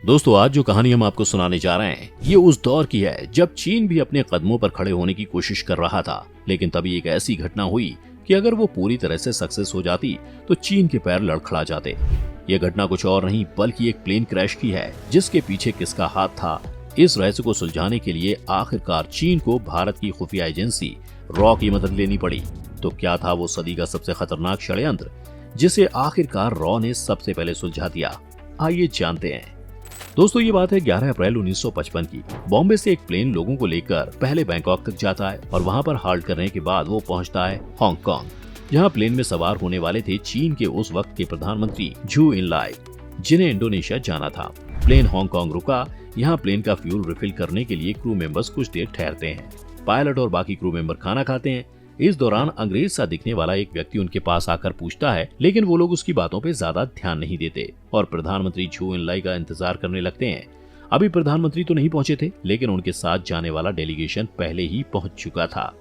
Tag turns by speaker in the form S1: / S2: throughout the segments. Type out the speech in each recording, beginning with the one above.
S1: दोस्तों, आज जो कहानी हम आपको सुनाने जा रहे हैं ये उस दौर की है जब चीन भी अपने कदमों पर खड़े होने की कोशिश कर रहा था। लेकिन तभी एक ऐसी घटना हुई कि अगर वो पूरी तरह से सक्सेस हो जाती तो चीन के पैर लड़खड़ा जाते। ये घटना कुछ और नहीं बल्कि एक प्लेन क्रैश की है, जिसके पीछे किसका हाथ था। इस रहस्य को सुलझाने के लिए आखिरकार चीन को भारत की खुफिया एजेंसी रॉ की मदद लेनी पड़ी। तो क्या था वो सदी का सबसे खतरनाक षड्यंत्र जिसे आखिरकार रॉ ने सबसे पहले सुलझा दिया? आइए जानते हैं। दोस्तों, ये बात है 11 अप्रैल 1955 की। बॉम्बे से एक प्लेन लोगों को लेकर पहले बैंकॉक तक जाता है और वहां पर हाल्ट करने के बाद वो पहुंचता है हांगकांग, जहां प्लेन में सवार होने वाले थे चीन के उस वक्त के प्रधानमंत्री झू इनलाई, जिन्हें इंडोनेशिया जाना था। प्लेन हांगकांग रुका। यहाँ प्लेन का फ्यूल रिफिल करने के लिए क्रू मेंबर्स कुछ देर ठहरते हैं। पायलट और बाकी क्रू मेंबर खाना खाते हैं। इस दौरान अंग्रेज सा दिखने वाला एक व्यक्ति उनके पास आकर पूछता है, लेकिन वो लोग उसकी बातों पे ज्यादा ध्यान नहीं देते और प्रधानमंत्री झू इनलाई का इंतजार करने लगते हैं। अभी प्रधानमंत्री तो नहीं पहुंचे थे, लेकिन उनके साथ जाने वाला डेलीगेशन पहले ही पहुंच चुका था।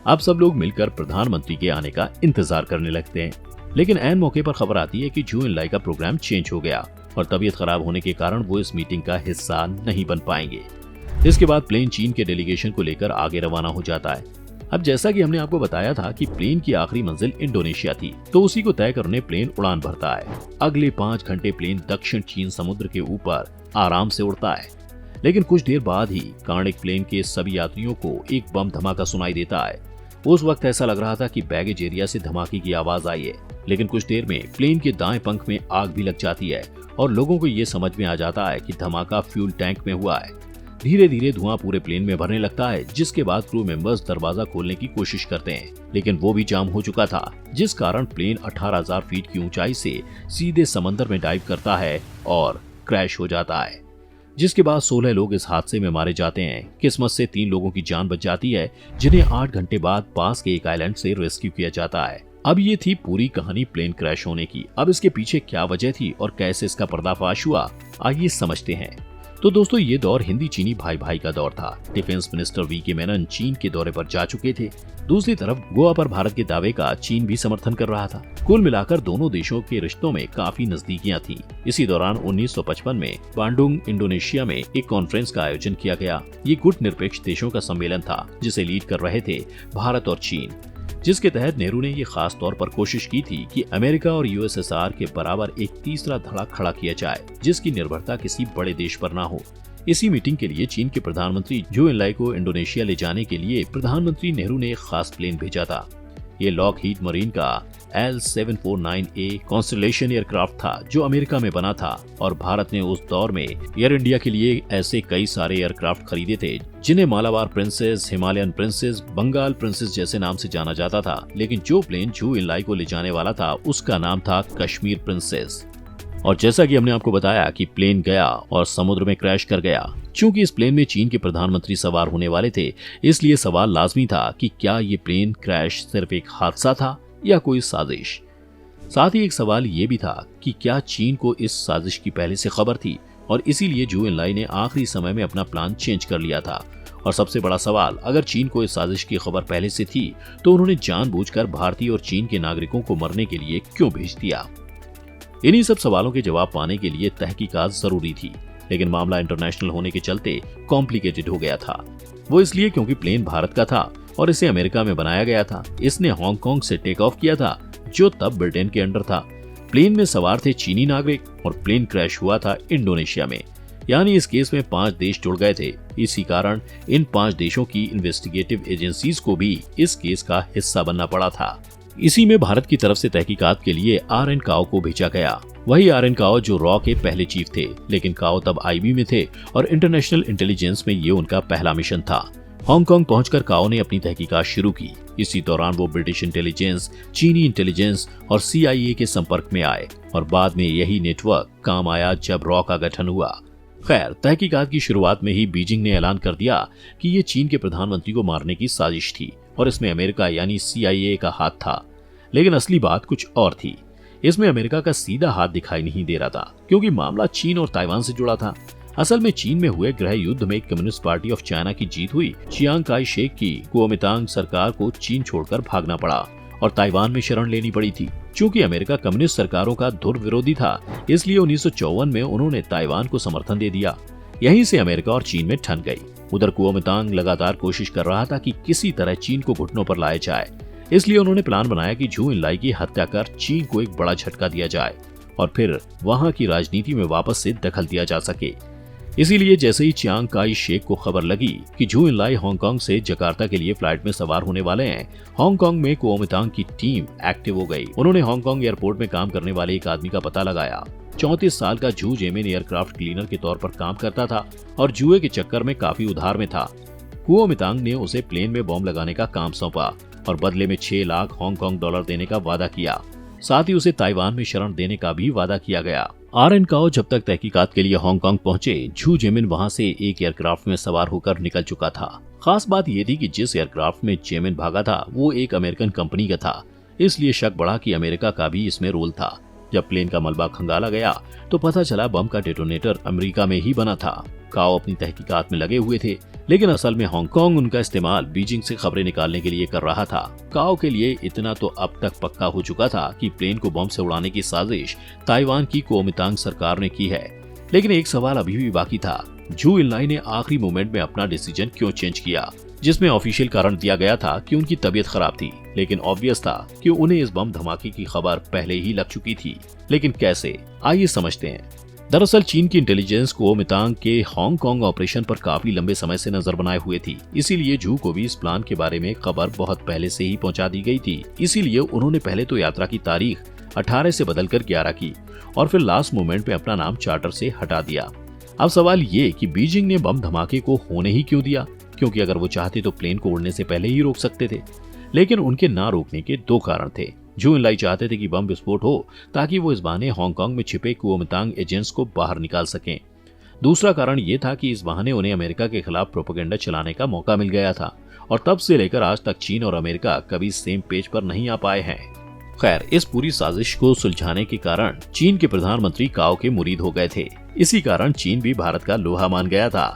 S1: अब सब लोग मिलकर प्रधानमंत्री के आने का इंतजार करने लगते हैं। लेकिन ऐन मौके पर खबर आती है कि झू इनलाई का प्रोग्राम चेंज हो गया और तबीयत खराब होने के कारण वो इस मीटिंग का हिस्सा नहीं बन पाएंगे। इसके बाद प्लेन चीन के डेलीगेशन को लेकर आगे रवाना हो जाता है। अब जैसा कि हमने आपको बताया था कि प्लेन की आखिरी मंजिल इंडोनेशिया थी, तो उसी को तय करने प्लेन उड़ान भरता है। अगले 5 घंटे प्लेन दक्षिण चीन समुद्र के ऊपर आराम से उड़ता है। लेकिन कुछ देर बाद ही कार्निक प्लेन के सभी यात्रियों को एक बम धमाका सुनाई देता है। उस वक्त ऐसा लग रहा था कि बैगेज एरिया से धमाके की आवाज आई है। लेकिन कुछ देर में प्लेन के दाएं पंख में आग भी लग जाती है और लोगों को ये समझ में आ जाता है कि धमाका फ्यूल टैंक में हुआ है। धीरे धीरे धुआं पूरे प्लेन में भरने लगता है, जिसके बाद क्रू मेंबर्स दरवाजा खोलने की कोशिश करते हैं, लेकिन वो भी जाम हो चुका था, जिस कारण प्लेन 18,000 फीट की ऊंचाई से सीधे समंदर में डाइव करता है और क्रैश हो जाता है। जिसके बाद 16 लोग इस हादसे में मारे जाते हैं। किस्मत से 3 लोगों की जान बच जाती है, जिन्हें 8 घंटे बाद पास के एक आइलैंड से रेस्क्यू किया जाता है। अब ये थी पूरी कहानी प्लेन क्रैश होने की। अब इसके पीछे क्या वजह थी और कैसे इसका पर्दाफाश हुआ, आइए समझते हैं। तो दोस्तों, ये दौर हिंदी चीनी भाई भाई का दौर था। Defence minister VK. मेनन चीन के दौरे पर जा चुके थे। दूसरी तरफ गोवा पर भारत के दावे का चीन भी समर्थन कर रहा था। कुल मिलाकर दोनों देशों के रिश्तों में काफी नजदीकियां थी। इसी दौरान 1955 में बांडुंग, इंडोनेशिया में एक कॉन्फ्रेंस का आयोजन किया गया। ये गुट निरपेक्ष देशों का सम्मेलन था, जिसे लीड कर रहे थे भारत और चीन, जिसके तहत नेहरू ने ये खास तौर पर कोशिश की थी कि अमेरिका और यूएसएसआर के बराबर एक तीसरा धड़ा खड़ा किया जाए, जिसकी निर्भरता किसी बड़े देश पर ना हो। इसी मीटिंग के लिए चीन के प्रधानमंत्री झू इनलाई को इंडोनेशिया ले जाने के लिए प्रधानमंत्री नेहरू ने एक खास प्लेन भेजा था। ये लॉकहीड मरीन का L749A कॉन्स्टलेशन एयरक्राफ्ट था, जो अमेरिका में बना था और भारत ने उस दौर में एयर इंडिया के लिए ऐसे कई सारे एयरक्राफ्ट खरीदे थे, जिन्हें Malabar princess, Himalayan princess, Bengal princess जैसे नाम से जाना जाता था। लेकिन जो प्लेन झू इनलाई को ले जाने वाला था, उसका नाम था कश्मीर प्रिंसेस। और जैसा कि हमने आपको बताया कि प्लेन गया और समुद्र में क्रैश कर गया। चूंकि इस प्लेन में चीन के प्रधानमंत्री सवार होने वाले थे, इसलिए सवाल लाजमी था कि क्या ये प्लेन क्रैश सिर्फ एक हादसा था या कोई साजिश। साथ ही एक सवाल ये भी था कि क्या चीन को इस साजिश की पहले से खबर थी और इसीलिए झू इनलाई ने आखिरी समय में अपना प्लान चेंज कर लिया था। और सबसे बड़ा सवाल, अगर चीन को इस साजिश की खबर पहले से थी तो उन्होंने जानबूझकर भारतीय और चीन के नागरिकों को मरने के लिए क्यों भेज दिया। इन्हीं सब सवालों के जवाब पाने के लिए तहकीकात जरूरी थी, लेकिन मामला इंटरनेशनल होने के चलते कॉम्प्लिकेटेड हो गया था। वो इसलिए क्योंकि प्लेन भारत का था और इसे अमेरिका में बनाया गया था। इसने हांगकांग से टेक ऑफ किया था, जो तब ब्रिटेन के अंडर था। प्लेन में सवार थे चीनी नागरिक और प्लेन क्रैश हुआ था इंडोनेशिया में। यानी इस केस में 5 देश जुड़ गए थे। इसी कारण इन 5 देशों की इन्वेस्टिगेटिव एजेंसीज को भी इस केस का हिस्सा बनना पड़ा था। इसी में भारत की तरफ से तहकीकात के लिए R.N. काओ को भेजा गया। वही R.N. काओ जो रॉ के पहले चीफ थे, लेकिन काओ तब IB में थे और इंटरनेशनल इंटेलिजेंस में ये उनका पहला मिशन था। हांगकांग पहुंचकर काओ ने अपनी तहकीकात शुरू की। इसी दौरान वो ब्रिटिश इंटेलिजेंस, चीनी इंटेलिजेंस और CIA के संपर्क में आए और बाद में यही नेटवर्क काम आया जब रॉ का गठन हुआ। खैर, तहकीकात की शुरुआत में ही बीजिंग ने ऐलान कर दिया कि ये चीन के प्रधानमंत्री को मारने की साजिश थी और इसमें अमेरिका यानी CIA का हाथ था। लेकिन असली बात कुछ और थी। इसमें अमेरिका का सीधा हाथ दिखाई नहीं दे रहा था, क्योंकि मामला चीन और ताइवान से जुड़ा था। असल में चीन में हुए गृह युद्ध में कम्युनिस्ट पार्टी ऑफ चाइना की जीत हुई। चियांग काई शेक की कुओमितांग सरकार को चीन छोड़कर भागना पड़ा और ताइवान में शरण लेनी पड़ी थी। चूंकि अमेरिका कम्युनिस्ट सरकारों का धुर विरोधी था, इसलिए 1954 में उन्होंने ताइवान को समर्थन दे दिया। यहीं से अमेरिका और चीन में ठन गई। उधर कुओमिंतांग लगातार कोशिश कर रहा था कि किसी तरह चीन को घुटनों पर लाया जाए। इसलिए उन्होंने प्लान बनाया कि झू इनलाई की हत्या कर चीन को एक बड़ा झटका दिया जाए और फिर वहां की राजनीति में वापस से दखल दिया जा सके। इसीलिए जैसे ही चियांग काई शेक को खबर लगी कि झू इनलाई हांगकांग से जकार्ता के लिए फ्लाइट में सवार होने वाले हैं, हांगकांग में कुओमिंतांग की टीम एक्टिव हो गई। उन्होंने हांगकांग एयरपोर्ट में काम करने वाले एक आदमी का पता लगाया। 34 साल का झू जेमिन एयरक्राफ्ट क्लीनर के तौर पर काम करता था और जुए के चक्कर में काफी उधार में था। कुओमिंतांग ने उसे प्लेन में बॉम्ब लगाने का काम सौंपा और बदले में 6 लाख हांगकांग डॉलर देने का वादा किया। साथ ही उसे ताइवान में शरण देने का भी वादा किया गया। आर.एन. काओ जब तक तहकीकात के लिए हांगकांग पहुंचे, झू जेमिन वहां से एक एयरक्राफ्ट में सवार होकर निकल चुका था। खास बात यह थी कि जिस एयरक्राफ्ट में जेमिन भागा था वो एक अमेरिकन कंपनी का था, इसलिए शक बढ़ा कि अमेरिका का भी इसमें रोल था। जब प्लेन का मलबा खंगाला गया तो पता चला बम का डेटोनेटर अमेरिका में ही बना था। काओ अपनी तहकीकात में लगे हुए थे, लेकिन असल में हांगकांग उनका इस्तेमाल बीजिंग से खबरें निकालने के लिए कर रहा था। काओ के लिए इतना तो अब तक पक्का हो चुका था कि प्लेन को बम से उड़ाने की साजिश ताइवान की कुओमिंतांग सरकार ने की है। लेकिन एक सवाल अभी भी बाकी था, झू इनलाई ने आखिरी मोमेंट में अपना डिसीजन क्यों चेंज किया, जिसमें ऑफिशियल कारण दिया गया था कि उनकी तबीयत खराब थी। लेकिन ऑब्वियस था कि उन्हें इस बम धमाके की खबर पहले ही लग चुकी थी। लेकिन कैसे, आइए समझते हैं। दरअसल चीन की इंटेलिजेंस कुओमिंतांग के हांगकांग ऑपरेशन पर काफी लंबे समय से नजर बनाए हुए थी, इसीलिए झू को भी इस प्लान के बारे में खबर बहुत पहले से ही पहुंचा दी गई थी। इसीलिए उन्होंने पहले तो यात्रा की तारीख 18 से बदलकर 11 की और फिर लास्ट मोमेंट में अपना नाम चार्टर से हटा दिया। अब सवाल ये कि बीजिंग ने बम धमाके को होने ही क्यों दिया, क्योंकि अगर वो चाहते तो प्लेन को उड़ने से पहले ही रोक सकते थे। लेकिन उनके ना रोकने के 2 कारण थे। झू इनलाई चाहते थे कि बम विस्फोट हो ताकि वो इस बहाने हांगकांग में छिपे कुओमिंतांग एजेंट्स को बाहर निकाल सकें। दूसरा कारण ये था कि इस बहाने उन्हें अमेरिका के खिलाफ प्रोपेगेंडा चलाने का मौका मिल गया था और तब से लेकर आज तक चीन और अमेरिका कभी सेम पेज पर नहीं आ पाए हैं। खैर, इस पूरी साजिश को सुलझाने के कारण चीन के प्रधानमंत्री काओ के मुरीद हो गए थे। इसी कारण चीन भी भारत का लोहा मान गया था।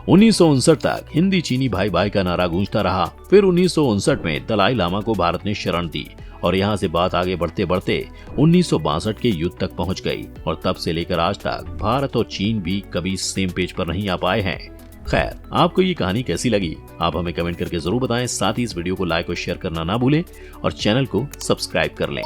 S1: 1959 तक हिंदी चीनी भाई भाई का नारा गूंजता रहा। फिर 1959 में दलाई लामा को भारत ने शरण दी और यहाँ से बात आगे बढ़ते बढ़ते 1962 के युद्ध तक पहुँच गई और तब से लेकर आज तक भारत और चीन भी कभी सेम पेज पर नहीं आ पाए हैं। खैर, आपको ये कहानी कैसी लगी आप हमें कमेंट करके जरूर बताएं। साथ ही इस वीडियो को लाइक और शेयर करना ना भूलें और चैनल को सब्सक्राइब कर लें।